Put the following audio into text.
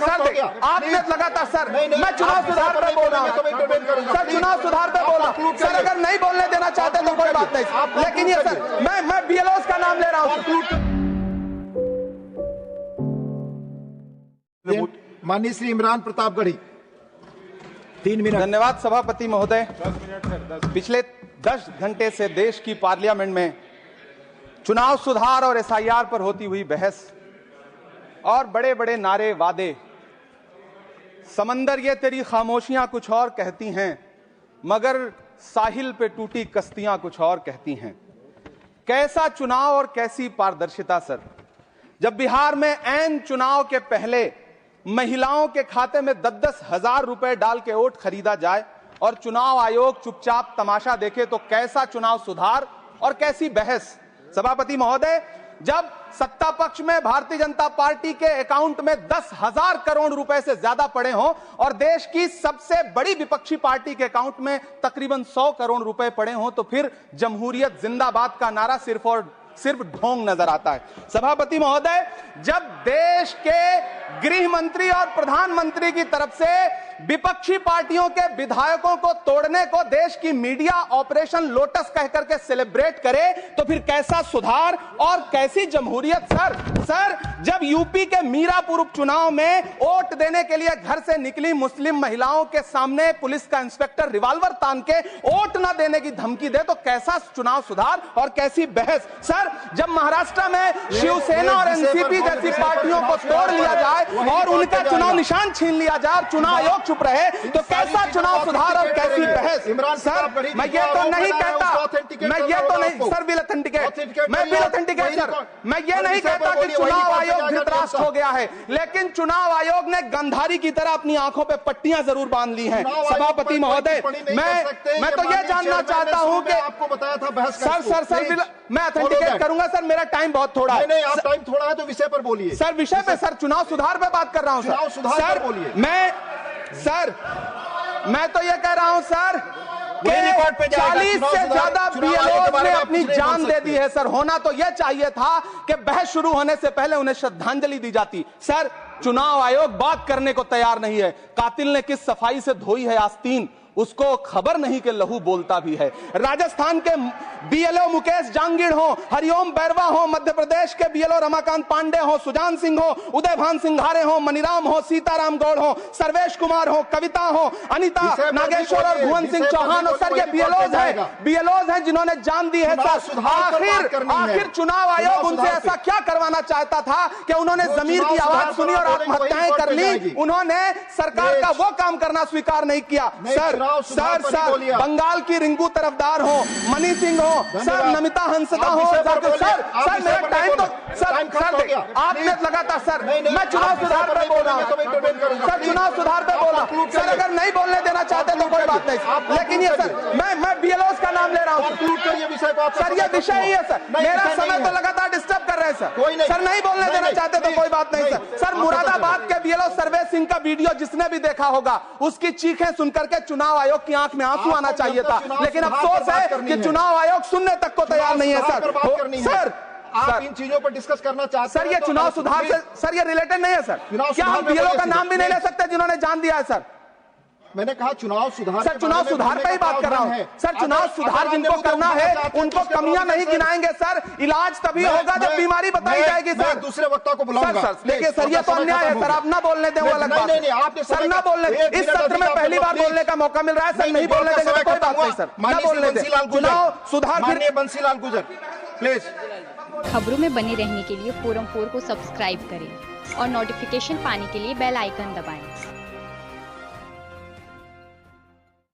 Sir आपने लगातार sir मैं चुनाव सुधार पे बोल रहा हूँ सर, चुनाव सुधार पे बोल रहा हूँ सर। अगर नहीं बोलने देना चाहते तो कोई बात नहीं, लेकिन ये सर मैं बीएलओ का नाम ले रहा हूँ। माननीय श्री इमरान प्रतापगढ़ी 3 मिनट। धन्यवाद सभापति महोदय। पिछले 10 घंटे से देश की पार्लियामेंट में चुनाव सुधार और एसआईआर पर होती हुई बहस और बड़े बड़े नारे वादे, समंदर ये तेरी खामोशियां कुछ और कहती हैं मगर साहिल पे टूटी कश्तियां कुछ और कहती हैं। कैसा चुनाव और कैसी पारदर्शिता सर, जब बिहार में ऐन चुनाव के पहले महिलाओं के खाते में 10-10 हजार रुपए डाल के वोट खरीदा जाए और चुनाव आयोग चुपचाप तमाशा देखे, तो कैसा चुनाव सुधार और कैसी बहस। सभापति महोदय, जब सत्ता पक्ष में भारतीय जनता पार्टी के अकाउंट में 10,000 करोड़ रुपए से ज्यादा पड़े हों और देश की सबसे बड़ी विपक्षी पार्टी के अकाउंट में तकरीबन 100 करोड़ रुपए पड़े हों, तो फिर जमहूरियत जिंदाबाद का नारा सिर्फ और सिर्फ ढोंग नजर आता है। सभापति महोदय, जब देश के गृह मंत्री और प्रधानमंत्री की तरफ से विपक्षी पार्टियों के विधायकों को तोड़ने को देश की मीडिया ऑपरेशन लोटस कहकर के सेलिब्रेट करे, तो फिर कैसा सुधार और कैसी जमहूरियत सर। जब यूपी के मीरापुर उपचुनाव में वोट देने के लिए घर से निकली मुस्लिम महिलाओं के सामने पुलिस का इंस्पेक्टर रिवॉल्वर तान के वोट न देने की धमकी दे, तो कैसा चुनाव सुधार और कैसी बहस सर। जब महाराष्ट्र में शिवसेना और एनसीपी जैसी पार्टियों को तोड़ लिया जाए और उनका चुनाव निशान छीन लिया जाए, चुनाव आयोग चुप रहे, तो कैसा चुनाव सुधार और कैसी बहस सर। मैं ये तो नहीं कहता, मैं ये तो नहीं सर विल ऑथेंटिकेट, मैं विल ऑथेंटिकेट सर, मैं ये नहीं कहता कि चुनाव आयोग धृतराष्ट्र हो गया है, लेकिन चुनाव आयोग ने गंधारी की तरह अपनी आंखों पे पट्टियां जरूर बांध ली हैं। सभापति महोदय, मैं तो ये जानना चाहता हूं कि आपको बताया था बहस सर मैं ऑथेंटिकेट करूंगा सर, मेरा टाइम बहुत थोड़ा है। नहीं, आप टाइम थोड़ा है तो विषय पर बोलिए सर। विषय पे सर, चुनाव सुधार पे बात कर रहा हूं चुनाव सुधार पर बोलिए। मैं तो ये कह रहा हूं सर, 40 से ज्यादा बीएलओ ने अपनी जान दे दी है सर। होना तो यह चाहिए था कि बहस शुरू होने से पहले उन्हें श्रद्धांजलि दी जाती। सर, चुनाव आयोग बात करने को तैयार नहीं है। कातिल ने किस सफाई से धोई है आस्तीन, उसको खबर नहीं कि लहू बोलता भी है। राजस्थान के बीएलओ मुकेश जांगीड़ हो, हरिओम बैरवा हो, मध्य प्रदेश के बीएलओ रमाकांत पांडे हो, सुजान सिंह हो, उदयभान सिंघारे हो, मनीराम हो, सीताराम गौड़ हो, सर्वेश कुमार हो, कविता हो, अनिता नागेश्वर और भुवन सिंह चौहान हो, सर ये बीएलओज हैं जिन्होंने जान दी है सर। आखिर चुनाव आयोग उनसे ऐसा क्या करवाना चाहता था कि उन्होंने जमीर की आवाज सुनी और आत्महत्याएं कर ली। उन्होंने सरकार का वो काम करना स्वीकार नहीं किया सर। बंगाल की रिंकू तरफदार हो, मनी सिंह हो सर, नमिता हंसदा हो सर मेरा टाइम तो सर आपने लगातार सर मैं चुनाव सुधार पे बोल रहा हूँ सर, चुनाव सुधार पे बोल रहा हूँ सर। अगर नहीं बोलने देना चाहते तो कोई बात नहीं, लेकिन ये सर मैं बीएलओ का नाम ले रहा हूँ सर। ये विषय ही है सर, मेरा समय तो लगातार डिस्टर्ब कर रहे हैं सर। सर नहीं बोलने देना चाहते तो कोई बात नहीं सर। मुरादाबाद के बीएलओ सर्वेश सिंह का वीडियो जिसने भी देखा होगा, उसकी चीखें सुनकर के चुनाव आयोग की आंख में आंसू आना चाहिए था, लेकिन अफसोस है कि चुनाव आयोग सुनने तक को तैयार नहीं है सर। आप इन चीजों पर डिस्कस करना चाहते हैं सर, ये चुनाव सुधार से सर ये रिलेटेड नहीं है सर। क्या हम बीएलओ का नाम भी नहीं ले सकते जिन्होंने जान दिया है सर? मैंने कहा चुनाव सुधार सर, चुनाव सुधार पे ही बात कर रहा हूँ सर। चुनाव सुधार जिनको करना है उनको कमियां नहीं गिनाएंगे सर। इलाज तभी होगा जब बीमारी बताई जाएगी सर। दूसरे वक्ता को बुलाऊंगा सर। देखिए सर, ये तो अन्याय है सर, आप ना बोलने दें वो अलग बात है सर। ना बोलने, इस सत्र में पहली बार बोलने का मौका मिल रहा है सर, नहीं बोलने देंगे तो कोई बात नहीं सर। ना बोलने दें, चुनाव सुधार। बंसीलाल गुजर प्लीज। खबरों में बने रहने के लिए फोरम 4 को सब्सक्राइब करें और नोटिफिकेशन पाने के लिए बेल आइकन दबाएं।